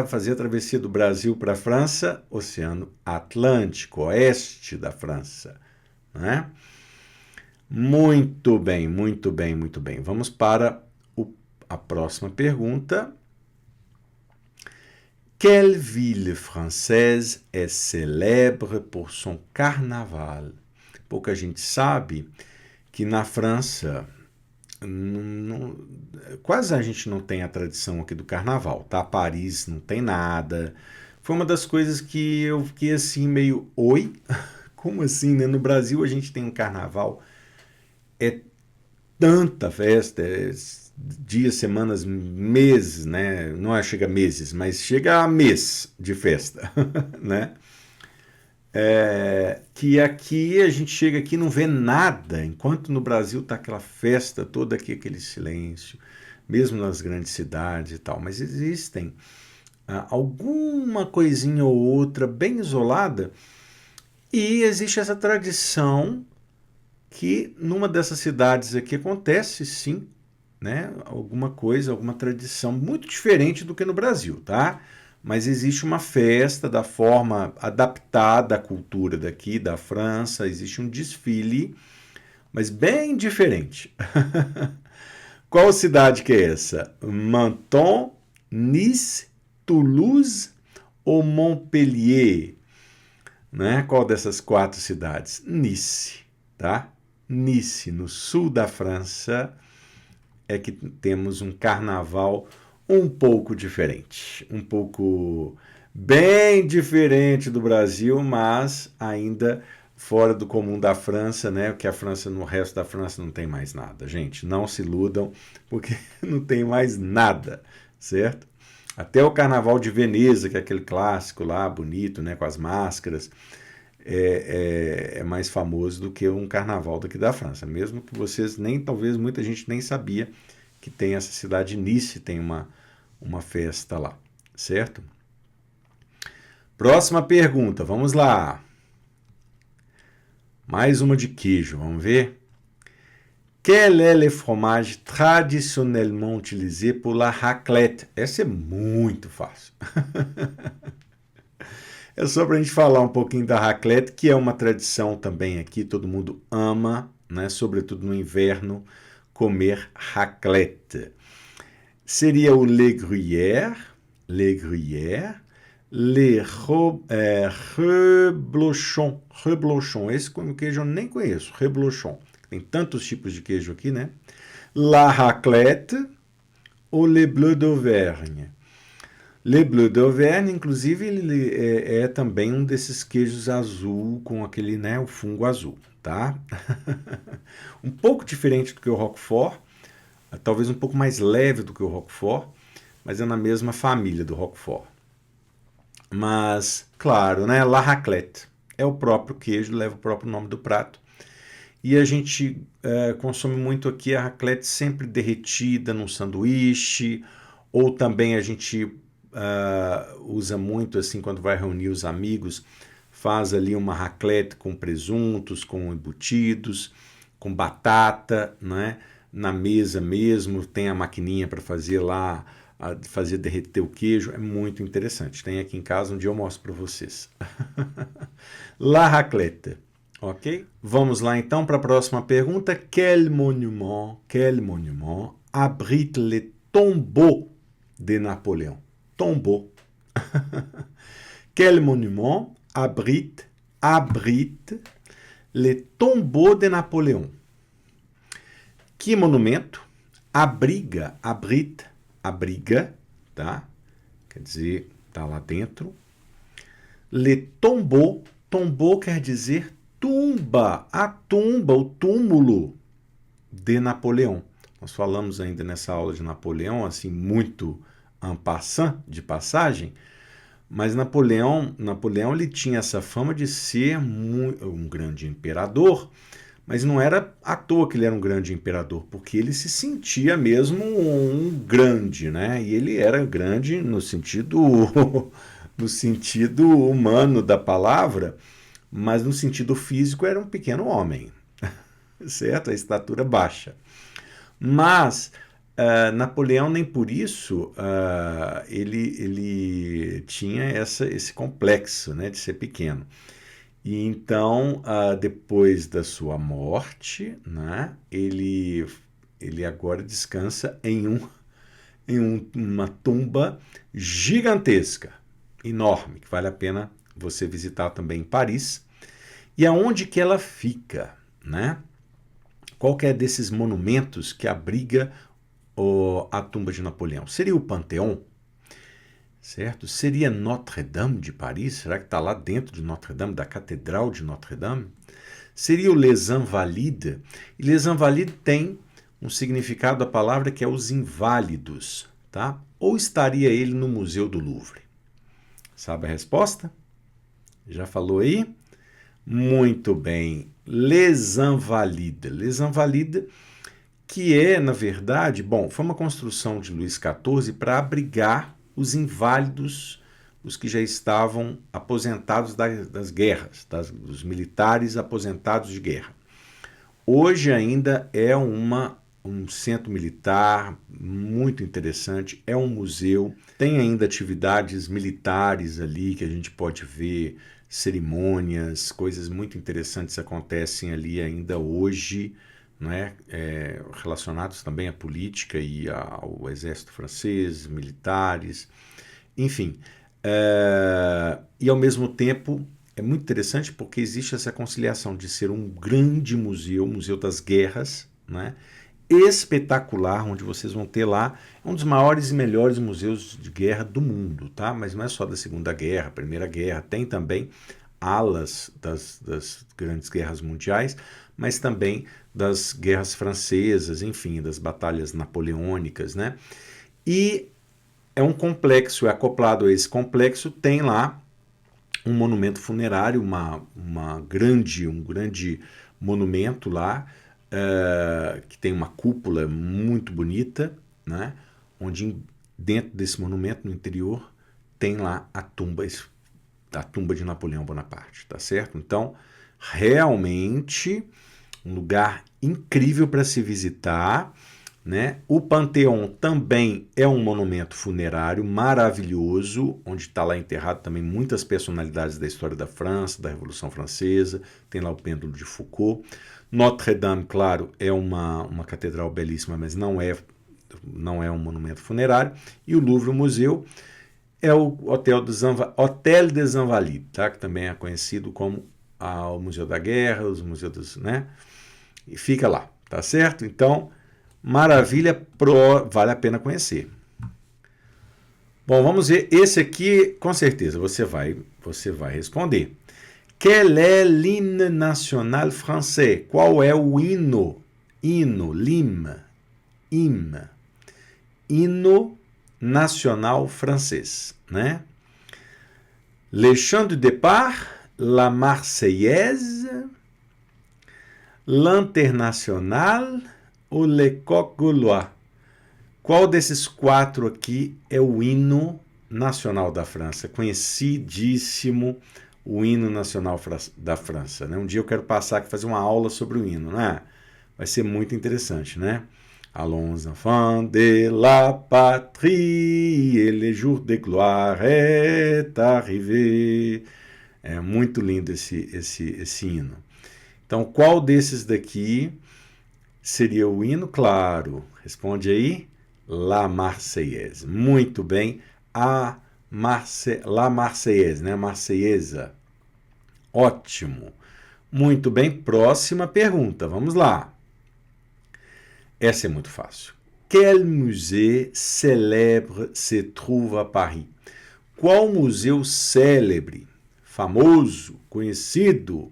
fazer a travessia do Brasil para a França, Oceano Atlântico, oeste da França, né? Muito bem, muito bem, muito bem. Vamos para a próxima pergunta. Quelle ville française est célèbre pour son carnaval? Pouca gente sabe que na França quase a gente não tem a tradição aqui do carnaval, tá? Paris não tem nada. Foi uma das coisas que eu fiquei assim meio, oi? Como assim, né? No Brasil a gente tem um carnaval, é tanta festa, dias, semanas, meses, né? Não chega a meses, mas chega a mês de festa, né? Que aqui a gente chega aqui e não vê nada, enquanto no Brasil tá aquela festa toda aqui, aquele silêncio, mesmo nas grandes cidades e tal. Mas existem alguma coisinha ou outra bem isolada e existe essa tradição que numa dessas cidades aqui acontece, sim, né? Alguma coisa, alguma tradição muito diferente do que no Brasil, tá? Mas existe uma festa da forma adaptada à cultura daqui, da França, existe um desfile, mas bem diferente. Qual cidade que é essa? Menton, Nice, Toulouse ou Montpellier? Né? Qual dessas 4 cidades? Nice, tá? Nice, no sul da França, é que temos um carnaval um pouco diferente, um pouco bem diferente do Brasil, mas ainda fora do comum da França, né? Porque a França, no resto da França não tem mais nada. Gente, não se iludam, porque não tem mais nada, certo? Até o Carnaval de Veneza, que é aquele clássico lá, bonito, né? Com as máscaras, é mais famoso do que um carnaval daqui da França. Mesmo que vocês talvez muita gente nem sabia que tem essa cidade Nice, tem uma festa lá, certo? Próxima pergunta, vamos lá. Mais uma de queijo, vamos ver? Quel est le fromage traditionnellement utilisé pour la raclette? Essa é muito fácil. É só para a gente falar um pouquinho da raclette, que é uma tradição também aqui, todo mundo ama, né? Sobretudo no inverno, comer raclette. Seria o le gruyère, le reblochon. Esse queijo eu nem conheço, reblochon. Tem tantos tipos de queijo aqui, né? La raclette ou le bleu d'Auvergne. Le Bleu d'Auvergne, inclusive, ele é também um desses queijos azul com aquele, né, o fungo azul, tá? Um pouco diferente do que o Roquefort, talvez um pouco mais leve do que o Roquefort, mas é na mesma família do Roquefort. Mas, claro, né, la raclette é o próprio queijo, leva o próprio nome do prato. E a gente consome muito aqui a raclette sempre derretida num sanduíche, ou também a gente usa muito assim quando vai reunir os amigos, faz ali uma raclette com presuntos, com embutidos, com batata, né? Na mesa mesmo, tem a maquininha para fazer lá, fazer derreter o queijo, é muito interessante. Tem aqui em casa, um dia eu mostro para vocês. La raclette, ok? Vamos lá então para a próxima pergunta. Quel monument abrite le tombeau de Napoléon. Tombeau. Quel monument abrite le tombeau de Napoléon? Que monumento abriga, tá? Quer dizer, tá lá dentro. Le tombeau quer dizer tumba, a tumba, o túmulo de Napoleão. Nós falamos ainda nessa aula de Napoleão, assim, muito en passant, de passagem, mas Napoleão ele tinha essa fama de ser um grande imperador, mas não era à toa que ele era um grande imperador, porque ele se sentia mesmo um grande, né? E ele era grande no sentido humano da palavra, mas no sentido físico era um pequeno homem, certo? A estatura baixa. Mas Napoleão nem por isso ele tinha esse complexo, né, de ser pequeno. E então, depois da sua morte, né, ele agora descansa em uma tumba gigantesca, enorme, que vale a pena você visitar também em Paris. E aonde que ela fica, né? Qual que é desses monumentos que abriga a tumba de Napoleão? Seria o Panteão? Certo? Seria Notre-Dame de Paris? Será que está lá dentro de Notre-Dame, da Catedral de Notre-Dame? Seria o Les Invalides? E Les Invalides tem um significado da palavra que é os inválidos, tá? Ou estaria ele no Museu do Louvre? Sabe a resposta? Já falou aí? Muito bem. Les Invalides. Les Invalides, que é, na verdade, foi uma construção de Luís XIV para abrigar os inválidos, os que já estavam aposentados das guerras, dos militares aposentados de guerra. Hoje ainda é um centro militar muito interessante, é um museu, tem ainda atividades militares ali que a gente pode ver, cerimônias, coisas muito interessantes acontecem ali ainda hoje, né, relacionados também à política e ao exército francês, militares, enfim. E ao mesmo tempo é muito interessante porque existe essa conciliação de ser um grande museu, Museu das Guerras, né, espetacular, onde vocês vão ter lá um dos maiores e melhores museus de guerra do mundo, tá? Mas não é só da Segunda Guerra, Primeira Guerra, tem também alas das grandes guerras mundiais, mas também das guerras francesas, enfim, das batalhas napoleônicas, né? E é um complexo, acoplado a esse complexo, tem lá um monumento funerário, um grande monumento lá, que tem uma cúpula muito bonita, né? Onde dentro desse monumento, no interior, tem lá a tumba de Napoleão Bonaparte, tá certo? Então, realmente, um lugar incrível para se visitar, né? O Panteão também é um monumento funerário maravilhoso, onde está lá enterrado também muitas personalidades da história da França, da Revolução Francesa, tem lá o pêndulo de Foucault. Notre-Dame, claro, é uma catedral belíssima, mas não é um monumento funerário. E o Louvre, o museu, é o Hotel des Invalides, tá? Que também é conhecido como o Museu da Guerra, os museus dos, né? E fica lá, tá certo? Então, maravilha, vale a pena conhecer. Bom, vamos ver esse aqui, com certeza você vai responder. Quel est l'hymne national français? Qual é o hino, hino nacional francês, né? Le Chant du Départ, La Marseillaise, l'Internationale ou Le Coq Gaulois? Qual desses quatro aqui é o hino nacional da França? Conhecidíssimo, o hino nacional da França, né? Um dia eu quero passar aqui fazer uma aula sobre o hino, né? Vai ser muito interessante, né? Allons enfants de la patrie, et le jour de gloire est arrivé. É muito lindo esse hino. Então, qual desses daqui seria o hino, claro. Responde aí. La Marseillaise. Muito bem. La Marseillaise, né? Marselhesa. Ótimo. Muito bem. Próxima pergunta. Vamos lá. Essa é muito fácil. Quel musée célèbre se trouve à Paris? Qual museu célebre, famoso, conhecido?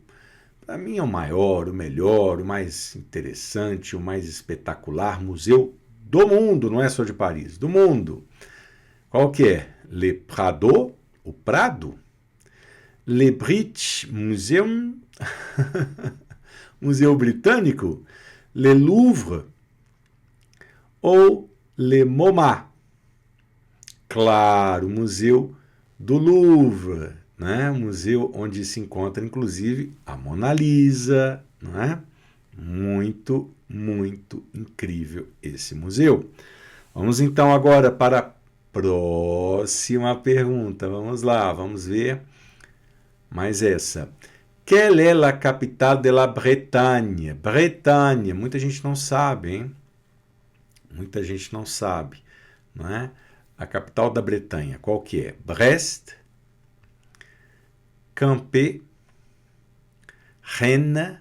Para mim é o maior, o melhor, o mais interessante, o mais espetacular museu do mundo, não é só de Paris, do mundo. Qual que é? Le Prado, o Prado? Le British Museum, Museu Britânico? Le Louvre ou Le MoMA? Claro, o Museu do Louvre, né? Museu onde se encontra, inclusive, a Mona Lisa, não é? Muito, muito incrível esse museu. Vamos então agora para a próxima pergunta. Vamos lá, vamos ver mais essa. Quelle est la capitale de la Bretagne? Bretanha, muita gente não sabe, hein? Muita gente não sabe, não é? A capital da Bretanha, qual que é? Brest, Quimper, Rennes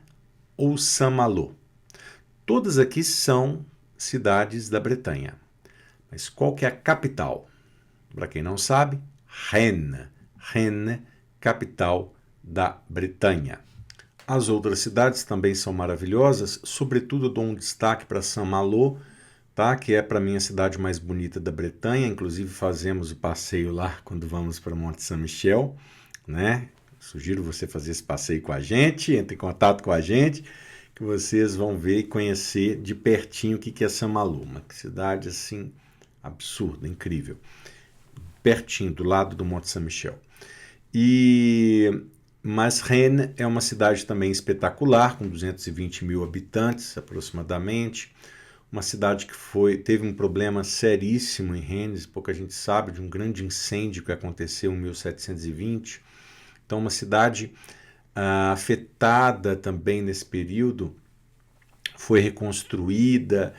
ou Saint-Malo? Todas aqui são cidades da Bretanha. Mas qual que é a capital? Para quem não sabe, Rennes. Rennes, capital da Bretanha. As outras cidades também são maravilhosas, sobretudo eu dou um destaque para Saint-Malo, tá? Que é para mim a cidade mais bonita da Bretanha. Inclusive fazemos o passeio lá quando vamos para Monte Saint-Michel, né? Sugiro você fazer esse passeio com a gente, entre em contato com a gente, que vocês vão ver e conhecer de pertinho o que é Saint-Malo. Uma cidade assim absurda, incrível. Pertinho, do lado do Monte Saint-Michel. Mas Rennes é uma cidade também espetacular, com 220 mil habitantes aproximadamente. Uma cidade que teve um problema seríssimo em Rennes, pouca gente sabe, de um grande incêndio que aconteceu em 1720. Então, uma cidade afetada também nesse período, foi reconstruída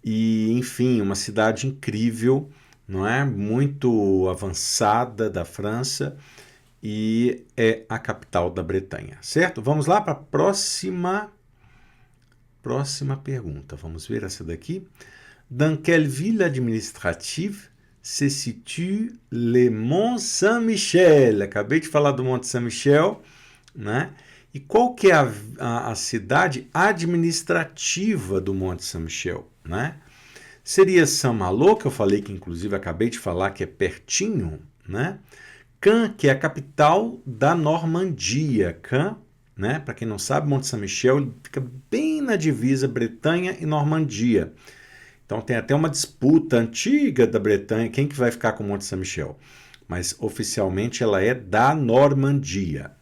e, enfim, uma cidade incrível, não é? Muito avançada da França e é a capital da Bretanha, certo? Vamos lá para a próxima pergunta. Vamos ver essa daqui. Dans quelle ville administrative se situe le Mont Saint-Michel? Acabei de falar do Monte Saint-Michel, né? E qual que é a cidade administrativa do Monte Saint-Michel, né? Seria Saint-Malo, que eu falei que inclusive acabei de falar que é pertinho, né? Caen, que é a capital da Normandia. Caen, né? Para quem não sabe, Monte Saint-Michel fica bem na divisa Bretanha e Normandia. Então tem até uma disputa antiga da Bretanha, quem que vai ficar com o Monte Saint-Michel. Mas oficialmente ela é da Normandia.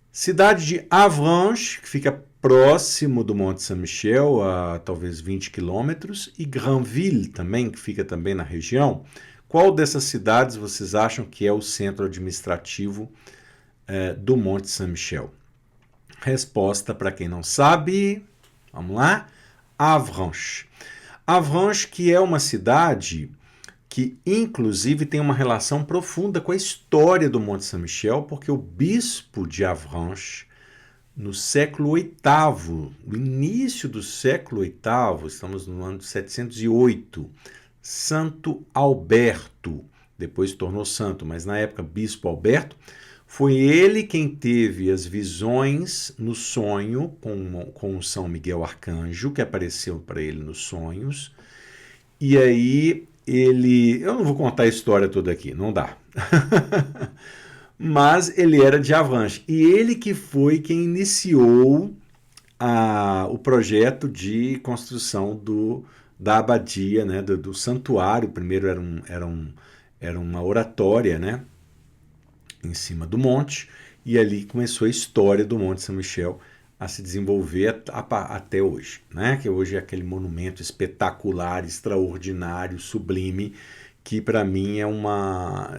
Cidade de Avranches, que fica próximo do Monte Saint-Michel, a talvez 20 quilômetros, e Granville também, que fica também na região. Qual dessas cidades vocês acham que é o centro administrativo do Monte Saint-Michel? Resposta para quem não sabe, vamos lá, Avranches. Avranches, que é uma cidade que inclusive tem uma relação profunda com a história do Monte Saint-Michel, porque o bispo de Avranches, no século VIII, no início do século VIII, estamos no ano de 708, Santo Alberto, depois se tornou santo, mas na época bispo Alberto, foi ele quem teve as visões no sonho com São Miguel Arcanjo, que apareceu para ele nos sonhos, e aí eu não vou contar a história toda aqui, não dá. Mas ele era de Avranches. E ele que foi quem iniciou o projeto de construção da abadia, né, do santuário. Primeiro era uma oratória, né, em cima do monte. E ali começou a história do Monte Saint-Michel a se desenvolver até hoje, né? Que hoje é aquele monumento espetacular, extraordinário, sublime, que para mim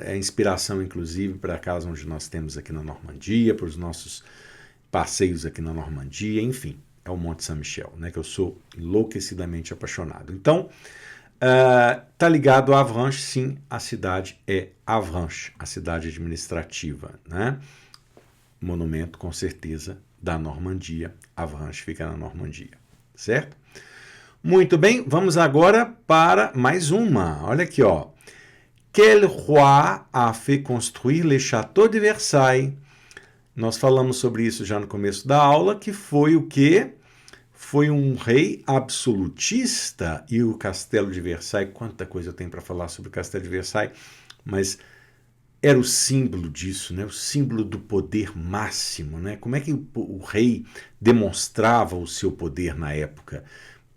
é inspiração, inclusive, para a casa onde nós temos aqui na Normandia, para os nossos passeios aqui na Normandia, enfim. é o Monte Saint-Michel, né, que eu sou enlouquecidamente apaixonado. Então, tá ligado a Avranches, sim, a cidade é Avranches, a cidade administrativa, né? Monumento, com certeza, da Normandia. Avranches fica na Normandia, certo? Muito bem, vamos agora para mais uma. Olha aqui, ó. Quel roi a fait construire le château de Versailles? Nós falamos sobre isso já no começo da aula, que foi o quê? Foi um rei absolutista, e o Castelo de Versailles, quanta coisa eu tenho para falar sobre o Castelo de Versailles, mas era o símbolo disso, né? O símbolo do poder máximo, né? Como é que o rei demonstrava o seu poder na época?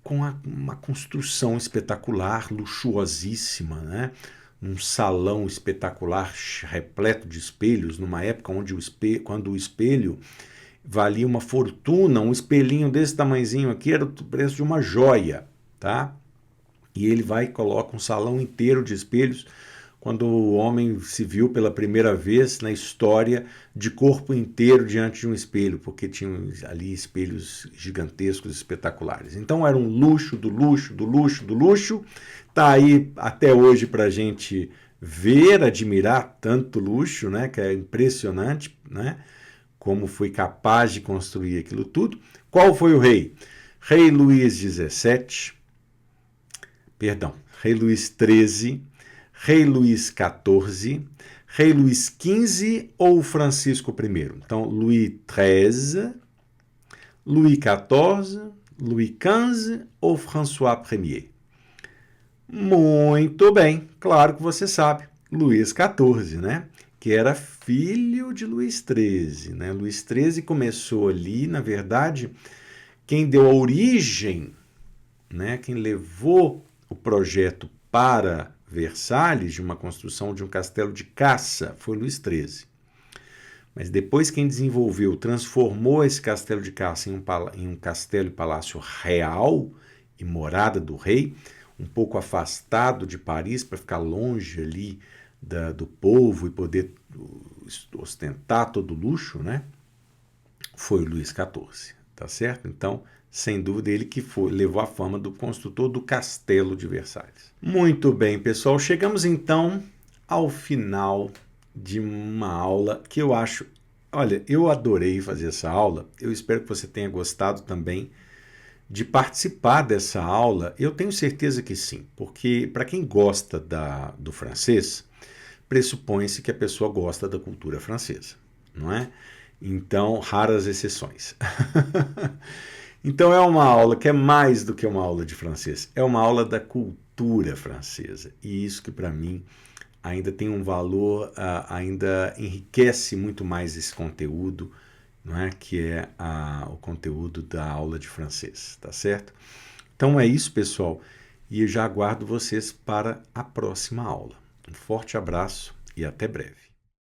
Com uma construção espetacular, luxuosíssima, né? Um salão espetacular, repleto de espelhos, numa época onde quando o espelho valia uma fortuna, um espelhinho desse tamanhozinho aqui era o preço de uma joia, tá? E ele vai e coloca um salão inteiro de espelhos, quando o homem se viu pela primeira vez na história de corpo inteiro diante de um espelho, porque tinham ali espelhos gigantescos, espetaculares. Então era um luxo, do luxo, do luxo, do luxo. Tá aí até hoje para a gente ver, admirar tanto luxo, né? Que é impressionante, né? Como foi capaz de construir aquilo tudo. Qual foi o rei? Rei Luís XVII, Rei Luís XIII, Rei Luís XIV, Rei Luís XV ou Francisco I? Então, Luís XIII, Luís XIV, Luís XV ou François I? Muito bem, claro que você sabe, Luís XIV, né? Que era filho de Luís XIII, né? Luís XIII começou ali, na verdade, quem deu a origem, né? Quem levou o projeto para Versalhes, de uma construção de um castelo de caça, foi Luís XIII. Mas depois quem desenvolveu, transformou esse castelo de caça em um castelo e palácio real e morada do rei, um pouco afastado de Paris, para ficar longe ali do povo e poder ostentar todo o luxo, né? Foi o Luís XIV, tá certo? Então, sem dúvida, ele que levou a fama do construtor do Castelo de Versalhes. Muito bem, pessoal, chegamos então ao final de uma aula que eu acho... Olha, eu adorei fazer essa aula, eu espero que você tenha gostado também de participar dessa aula. Eu tenho certeza que sim, porque para quem gosta do francês, pressupõe-se que a pessoa gosta da cultura francesa, não é? Então, raras exceções. Então, é uma aula que é mais do que uma aula de francês, é uma aula da cultura francesa. E isso que, para mim, ainda tem um valor, ainda enriquece muito mais esse conteúdo, não é? Que é o conteúdo da aula de francês, tá certo? Então, é isso, pessoal. E eu já aguardo vocês para a próxima aula. Um forte abraço e até breve.